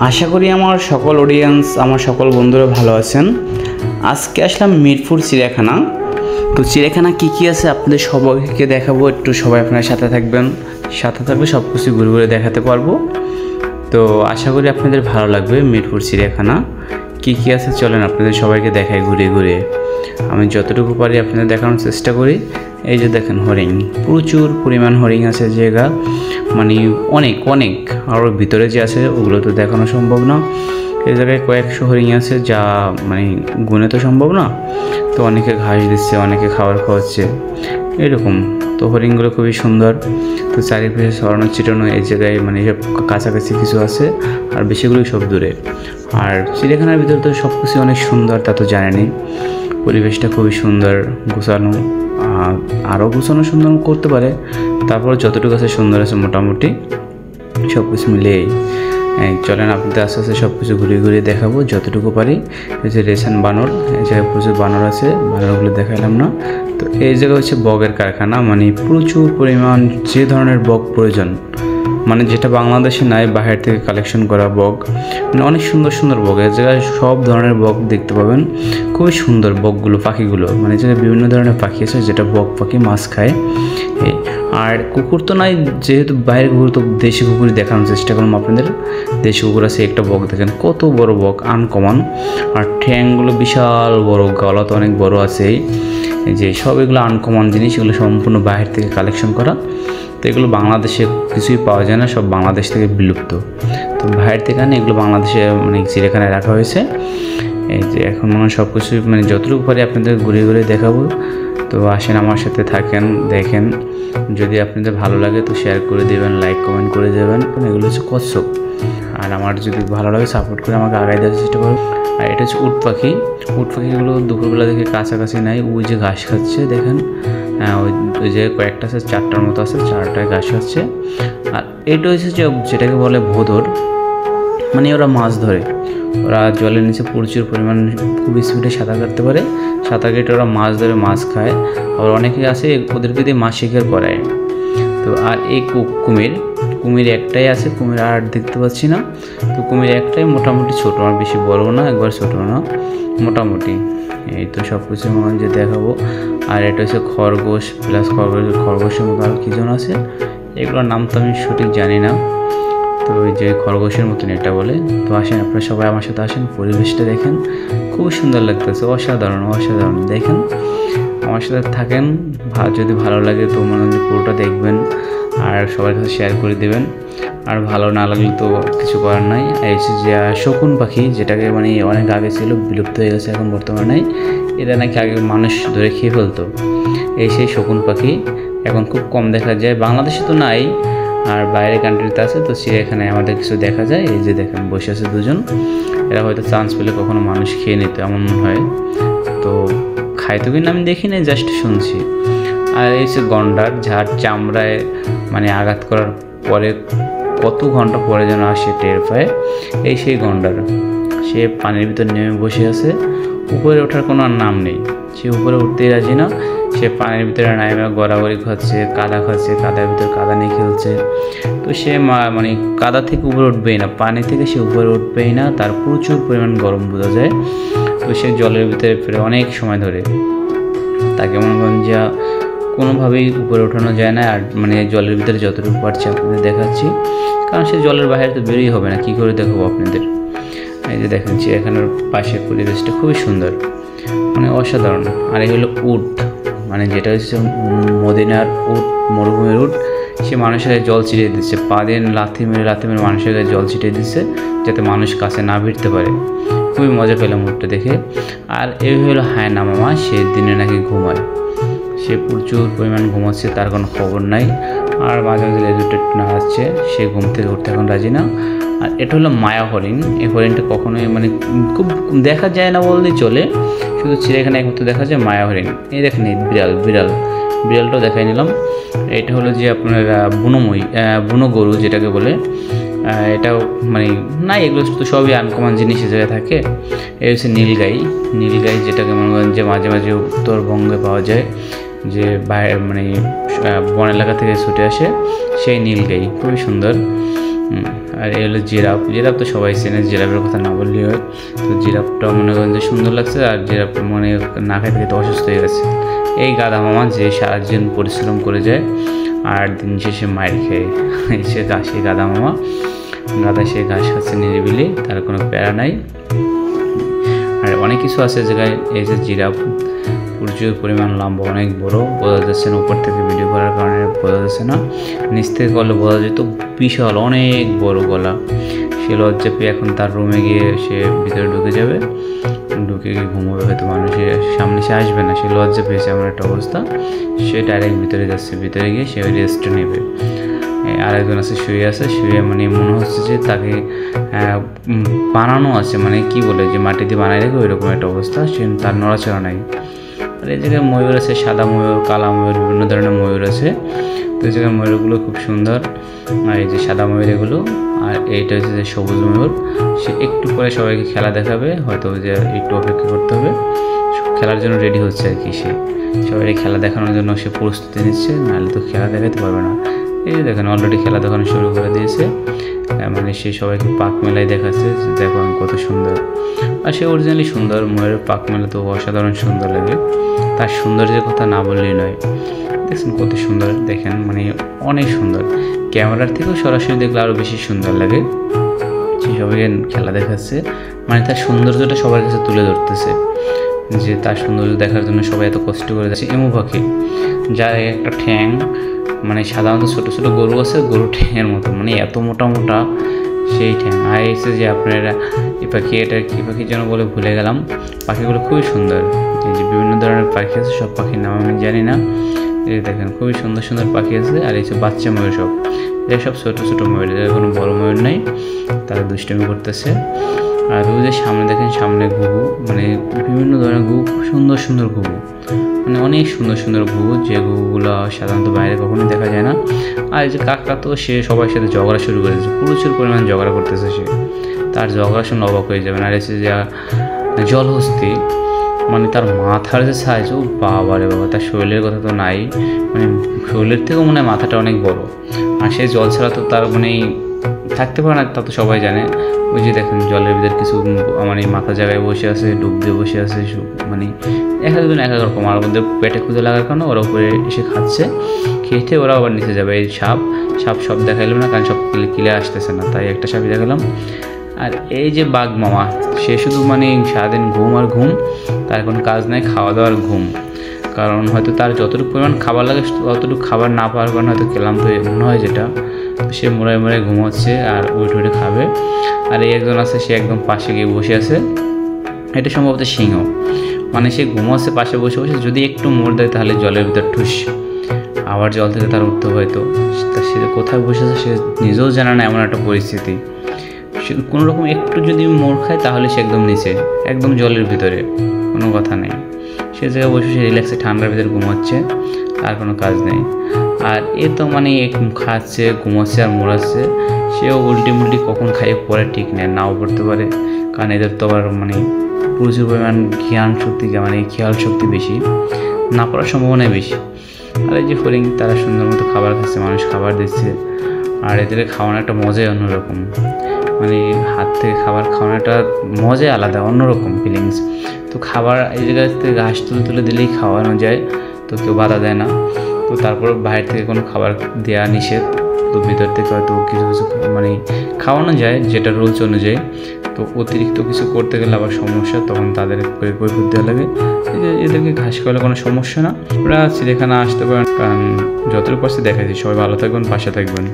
আশা করি আমার সকল অডিয়েন্স, আমার সকল বন্ধুরা ভালো আছেন। আজকে আসলাম মিরপুর চিড়িয়াখানা। তো চিড়িয়াখানা কী কী আছে আপনাদের সবাইকে দেখাবো, একটু সবাই আপনার সাথে থাকবেন। সাথে থাকলে সব কিছু ঘুরে ঘুরে দেখাতে পারবো। তো আশা করি আপনাদের ভালো লাগবে। মিরপুর চিড়িয়াখানা কী কী আছে চলেন আপনাদের সবাইকে দেখাই ঘুরে ঘুরে। আমি যতটুকু পারি আপনাদের দেখানোর চেষ্টা করি। এই যে দেখেন হরিণ, প্রচুর পরিমাণ হরিণ আছে জায়গা, মানে অনেক অনেক। আরও ভিতরে যে আছে ওগুলো তো দেখানো সম্ভব না। এই জায়গায় কয়েকশো হরিণ আছে, যা মানে গুনে তো সম্ভব না। তো অনেকে ঘাস দিচ্ছে, অনেকে খাবার খাওয়াচ্ছে, এরকম। তো হরিণগুলো খুবই সুন্দর। তো চারিপাশে ছড়ানো ছিটানো এই জায়গায় মানে সব কাছাকাছি কিছু আছে, আর বেশিগুলোই সব দূরে। আর চিড়িয়াখানার ভিতরে তো সব কিছু অনেক সুন্দর, তা তো জানেনি। পরিবেশটা খুবই সুন্দর, গোছানো। আরও গোছানো সুন্দর করতে পারে, তারপর যতটুকু আছে সুন্দর আছে মোটামুটি সব কিছু মিলিয়েই। চলেন আপনাদের আস্তে আস্তে সব কিছু ঘুরিয়ে ঘুরিয়ে দেখাবো যতটুকু পারি। এই যে রেশন বানর, এই জায়গায় প্রচুর বানর আছে, বানরগুলো দেখালাম না। তো এই জায়গা হচ্ছে বগের কারখানা, মানে প্রচুর পরিমাণ যে ধরনের বগ প্রয়োজন, মানে যেটা বাংলাদেশে নাই, বাইরে থেকে কালেকশন করা বগ, মানে অনেক সুন্দর সুন্দর বগ। এই জায়গায় সব ধরনের বগ দেখতে পাবেন, খুবই সুন্দর বগগুলো, পাখিগুলো। মানে যে বিভিন্ন ধরনের পাখি আছে, যেটা বগ পাখি মাছ খায়। আর কুকুর তো নাই, যেহেতু বাইরের কুকুর, তো দেশি কুকুরই দেখানোর চেষ্টা করলাম আপনাদের। দেশি কুকুর আছে একটা বগ, দেখেন কত বড় বগ, আনকমন। আর ঠ্যাংগুলো বিশাল বড়, গলা তো অনেক বড় আছে। এই যে সব এগুলো আনকমন জিনিস, এগুলো সম্পূর্ণ বাইরে থেকে কালেকশন করা। তো এগুলো বাংলাদেশে কিছুই পাওয়া যায় না, সব বাংলাদেশ থেকে বিলুপ্ত। তো বাইরে থেকে আনে এগুলো বাংলাদেশে মানে চিড়িয়াখানায় রাখা হয়েছে। এই যে এখন মনে হয় সব কিছু মানে যতটুকু পারি আপনাদের ঘুরে ঘুরে দেখাবো। তো আসেন আমার সাথে থাকেন, দেখেন। যদি আপনাদের ভালো লাগে তো শেয়ার করে দেবেন, লাইক কমেন্ট করে দেবেন। এগুলো হচ্ছে কচ্ছপ। আর আমার যদি ভালো লাগে সাপোর্ট করে আমাকে আগায় দেওয়ার চেষ্টা করুন। আর এটা হচ্ছে উট পাখি। উট পাখিগুলো দুপুরবেলা দেখে কাছাকাছি নাই, ওই যে ঘাস খাচ্ছে দেখেন। ওই যে কয়েকটা আছে, চারটার মতো আছে, চারটায় ঘাস খাচ্ছে। আর এটা হচ্ছে যেটাকে বলে ভোদর, মানে ওরা মাছ ধরে। ওরা জলের নিচে প্রচুর পরিমাণ খুব স্পিডে সাঁতার কাটতে পারে। সাঁতার কেটে ওরা মাছ ধরে, মাছ খায়। আবার অনেকে আছে ওদেরকে দিয়ে মাছ শিকার করায়। তো আর এই কুমির একটাই আছে, কুমির আর দেখতে পাচ্ছি না। তো কুমির একটাই, মোটামুটি ছোটো, আর বেশি বড় না, একবার ছোটো না, মোটামুটি। এই তো সব কিছু মনে যে দেখাবো। আর এটা হচ্ছে খরগোশ, প্লাস খরগোশের মতো আর কী জন আছে, এগুলোর নাম তো আমি সঠিক জানি না। তো ওই যে খরগোশের মতন এটা বলে। তো আসেন আপনারা সবাই আমার সাথে আসেন, পরিবেশটা দেখেন, খুব সুন্দর লাগতেছে, অসাধারণ অসাধারণ। দেখেন আমার সাথে থাকেন, যদি ভালো লাগে তো মনে হয় পুরোটা দেখবেন, আর সবার কাছে শেয়ার করে দেবেন। আর ভালো না লাগলে তো কিছু করার নাই। এই যে শকুন পাখি, যেটাকে মানে অনেক আগে ছিল, বিলুপ্ত হয়ে গেছে, এখন বর্তমানে নাই। এটা নাকি আগে মানুষ ধরে খেয়ে ফেলতো। এই সেই শকুন পাখি এখন খুব কম দেখা যায়, বাংলাদেশে তো নাই, আর বাইরের কান্ট্রিতে আছে। তো চিড়িয়াখানায় আমাদের কিছু দেখা যায়। এই যে দেখেন বসে আছে দুজন, এরা হয়তো চান্স পেলে কখনো মানুষ খেয়ে নিত, এমন হয়। তো খাইতো কিনা আমি দেখি না, জাস্ট শুনছি। আর এই যে গন্ডার, যার চামড়ায় মানে আঘাত করার পরে কত ঘন্টা পরে যেন আসে টের পায়, এই সেই গন্ডার। সে পানির ভিতর নেমে বসে আছে, উপরে ওঠার কোনো আর নাম নেই। সে উপরে উঠতেই রাজি না। সে পানির ভিতরে নামে গড়াগড়ি খাচ্ছে, কাদা খাচ্ছে, কাদার ভিতরে কাদা নিয়ে খেলছে। তো সে মানে কাদা থেকে উপরে উঠবেই না, পানি থেকে সে উপরে উঠবেই না। তার প্রচুর পরিমাণ গরম বোঝা যায়। তো সে জলের ভিতরে ফিরে অনেক সময় ধরে, তাকে মনে করেন যে কোনোভাবেই উপরে ওঠানো যায় না। আর মানে জলের ভিতরে যতটুকু পারছি আপনাদের দেখাচ্ছি, কারণ সে জলের বাইরে তো বেরোই হবে না, কী করে দেখাবো আপনাদের। এই যে দেখেন চিড়িয়াখানার পাশের পরিবেশটা খুবই সুন্দর, মানে অসাধারণ। আর এই হলো উট, মানে যেটা হচ্ছে মদিনার উট, মরুভূমির উট। সে মানুষের গায়ে জল ছিটিয়ে দিচ্ছে, পা দিয়ে লাথি মেরে মানুষের গায়ে জল ছিটিয়ে দিচ্ছে, যাতে মানুষ কাছে না ভিড়তে পারে। খুবই মজা পেলাম উটটা দেখে। আর এই হলো হায়না মামা, সে দিনে নাকি ঘুমায়, সে প্রচুর পরিমাণ ঘুমাচ্ছে, তার কোনো খবর নাই। আর মাঝে মাঝে লেজুটে নাড়াচ্ছে, সে ঘুম থেকে উঠতে এখন রাজি না। আর এটা হলো মায়া হরিণ। এই হরিণটা কখনোই মানে খুব দেখা যায় না বললেই চলে, শুধু চিড়িয়াখানায় একমাত্র দেখা যায় মায়া হরিণ। এই দেখেন এই বিড়ালটাও দেখাই নিলাম। এটা হলো যে আপনার বুনো গরু যেটাকে বলে, এটাও মানে নাই, এগুলো তো সবই আনকমন জিনিস হিসেবে থাকে। এই হচ্ছে নীলগাই, যেটাকে মনে করেন যে মাঝে মাঝে উত্তরবঙ্গে পাওয়া যায়, যে বাইরে মানে বন এলাকা থেকে ছুটে আসে, সেই নীলগাই খুবই সুন্দর। আর এই হলো জিরাফ। জিরাফ তো সবাই চেনে, জিরাফের কথা না বললেই হয়। তো জিরাফটা মনে করেন যে সুন্দর লাগছে, আর জিরাফটা মনে না খাইতে খেতে অসুস্থ হয়ে গেছে। এই গাধা মামা যে সারাদিন পরিশ্রম করে যায় আর দিন শেষে মায়ের খেয়ে সে সেই গাধা মামা, গাধা সে ঘাস খাচ্ছে নিরিবিলি, তার কোনো প্যারা নাই। আর অনেক কিছু আছে জায়গায়। এই যে জিরাফ প্রচুর পরিমাণ লম্বা, অনেক বড়, বোঝা যাচ্ছে না উপর থেকে ভিডিও করার কারণে বোঝা যাচ্ছে না, নিচ থেকে করলে বোঝা যেত বিশাল অনেক বড় গলা। সে লজ্জা পেয়ে এখন তার রুমে গিয়ে সে ভিতরে ঢুকে যাবে, ঢুকে গিয়ে ঘুমোবে, হয়তো মানুষের সামনে সে আসবে না, সে লজ্জা পেয়েছে এমন একটা অবস্থা। সে ডাইরেক্ট ভিতরে যাচ্ছে, ভিতরে গিয়ে সে রেস্ট নেবে। আরেকজন আছে শুয়ে আছে, শুয়ে মানে মনে হচ্ছে যে তাকে বানানো আছে, মানে কি বলে যে মাটি দিয়ে বানাই রেখে ওইরকম একটা অবস্থা, সে তার নড়াচড়া নাই। আর এই জায়গায় ময়ূর আছে, সাদা ময়ূর, কালা ময়ূর, বিভিন্ন ধরনের ময়ূর আছে। তো এই জায়গায় ময়ূরগুলো খুব সুন্দর। আর এই যে সাদা ময়ূর এগুলো, আর এইটা হচ্ছে যে সবুজ ময়ূর। সে একটু পরে সবাইকে খেলা দেখাবে, হয়তো যে একটু অপেক্ষা করতে হবে, খেলার জন্য রেডি হচ্ছে আর কি। সে সবাই খেলা দেখানোর জন্য সে প্রস্তুতি নিচ্ছে, নাহলে তো খেলা দেখাতে পারবে না। এই যে দেখেন অলরেডি খেলা দেখানো শুরু করে দিয়েছে, মানে সে সবাইকে পাক মেলাই দেখাচ্ছে, দেখো আমি কত সুন্দর। আর সে অরিজিনালি সুন্দর, ময়ূরের পাক মেলা তো অসাধারণ সুন্দর লাগে, তার সৌন্দর্যের কথা না বললেই নয়। দেখছেন কত সুন্দর, দেখেন মানে অনেক সুন্দর, ক্যামেরার থেকেও সরাসরি দেখলে আরও বেশি সুন্দর লাগে। সে সবাইকে খেলা দেখাচ্ছে, মানে তার সৌন্দর্যটা সবার কাছে তুলে ধরতেছে, যে তার সৌন্দর্য দেখার জন্য সবাই এত কষ্ট করে যাচ্ছে। এমু পাখি, যার একটা ঠ্যাং, মানে সাধারণত ছোটো ছোটো গরু আছে, গরু ঠ্যাংয়ের মতো, মানে এত মোটা মোটা সেই ঠ্যাং। আর এসে যে আপনারা এই পাখি, এটা কী পাখি যেন বলে ভুলে গেলাম। পাখিগুলো খুবই সুন্দর, এই যে বিভিন্ন ধরনের পাখি আছে, সব পাখির নাম আমি জানি না। এই দেখেন খুবই সুন্দর সুন্দর পাখি আছে। আর এই যে বাচ্চা ময়ূর, সব এটা সব ছোটো ছোটো ময়ূর, এদের কোনো বড়ো ময়ূর নেই, তারা দুষ্টামি করতেছে। আর ওই যে সামনে দেখেন, সামনে ঘুঘু, মানে বিভিন্ন ধরনের ঘুঘু, খুব সুন্দর সুন্দর ঘুঘু, মানে অনেক সুন্দর সুন্দর ঘুঘু, যে ঘুঘুগুলো সাধারণত বাইরে কখনোই দেখা যায় না। আর এই যে কাকটা, তো সে সবার সাথে ঝগড়া শুরু করেছে, প্রচুর পরিমাণ ঝগড়া করতেছে সে, তার ঝগড়া শুনে অবাক হয়ে যাবেন। আর এসে যে জলহস্তি, মানে তার মাথার যে সাইজ, ও বাবা রে বাবা, তার শরীরের কথা তো নাই, মানে শরীরের থেকেও মনে হয় মাথাটা অনেক বড়। আর সে জল ছাড়া তো তার মানে থাকতে পারে না, তা তো সবাই জানে। ওই যে দেখেন জলের ভিতরে কিছু মানে মাথা জায়গায় বসে আছে, ডুব দিয়ে বসে আছে, মানে এক একজন এক এক রকম। আর ওদের পেটে খুঁজে লাগার কারণে ওরা উপরে এসে খাচ্ছে, খেয়ে ওরা আবার নিচে যাবে। এই সাপ সব দেখাইলাম না, কারণ সব কিলে আসতেছে না, তাই একটা সাপই দেখালাম। আর এই যে বাঘ মামা, সে শুধু মানে সারাদিন ঘুম আর ঘুম, তার কোনো কাজ নাই, খাওয়া দাওয়ার ঘুম। কারণ হয়তো তার যতটুকু পরিমাণ খাবার লাগে ততটুকু খাবার না পাওয়ার কারণে হয়তো ক্লান্ত মনে হয় যেটা, সে মোড়ায় মোড়ায় ঘুমাচ্ছে আর উঠে খাবে। আর এই একজন আছে, সে একদম পাশে গিয়ে বসে আছে, এটা সম্ভবত সিংহ, মানে সে ঘুমাচ্ছে পাশে বসে বসে, যদি একটু মোড় দেয় তাহলে জলের ভিতর ঠুস, আবার জল থেকে তার উঠতে হয়তো। সে কোথায় বসেছে সে নিজেও জানে না, এমন একটা পরিস্থিতি। সে কোনো রকম একটু যদি মোড় খায় তাহলে সে একদম নিচে, একদম জলের ভিতরে, কোনো কথা নেই। সে জায়গায় বসে সে রিল্যাক্সে ঠান্ডার ভিতরে ঘুমাচ্ছে, আর কোনো কাজ নেই। আর এ তো মানে খাচ্ছে, ঘুমাচ্ছে আর মোড়াচ্ছে, সেও উল্টি কখন খাইয়ে পরে ঠিক নেই, নাও পড়তে পারে, কারণ এদের তো আবার মানে প্রচুর পরিমাণ জ্ঞান শক্তি, মানে খেয়াল শক্তি বেশি, না পড়ার সম্ভাবনাই বেশি। আর এই যে ফড়িং, তারা সুন্দর মতো খাবার খাচ্ছে, মানুষ খাবার দিচ্ছে। আর এদের খাওয়ানো একটা মজাই অন্যরকম, মানে হাত থেকে খাবার খাওয়ানোটা মজাই আলাদা, অন্যরকম ফিলিংস। তো খাবার এই জায়গা থেকে ঘাস তুলে দিলেই খাওয়ানো যায়, তো কেউ বাধা দেয় না। তো তারপর বাইরে থেকে কোনো খাবার দেওয়া নিষেধ, তো ভিতর থেকে হয়তো কিছু মানে খাওয়ানো যায় যেটা রুলস অনুযায়ী। তো অতিরিক্ত কিছু করতে গেলে আবার সমস্যা, তখন তাদের কৈফিয়ত দেওয়া লাগে। এদেরকে ঘাস খাওয়ালে কোনো সমস্যা না, ওরা চিড়িয়াখানা আসতে পারেন, কারণ যতটুকু পারছে দেখাচ্ছি। সবাই ভালো থাকবেন, পাশে থাকবেন।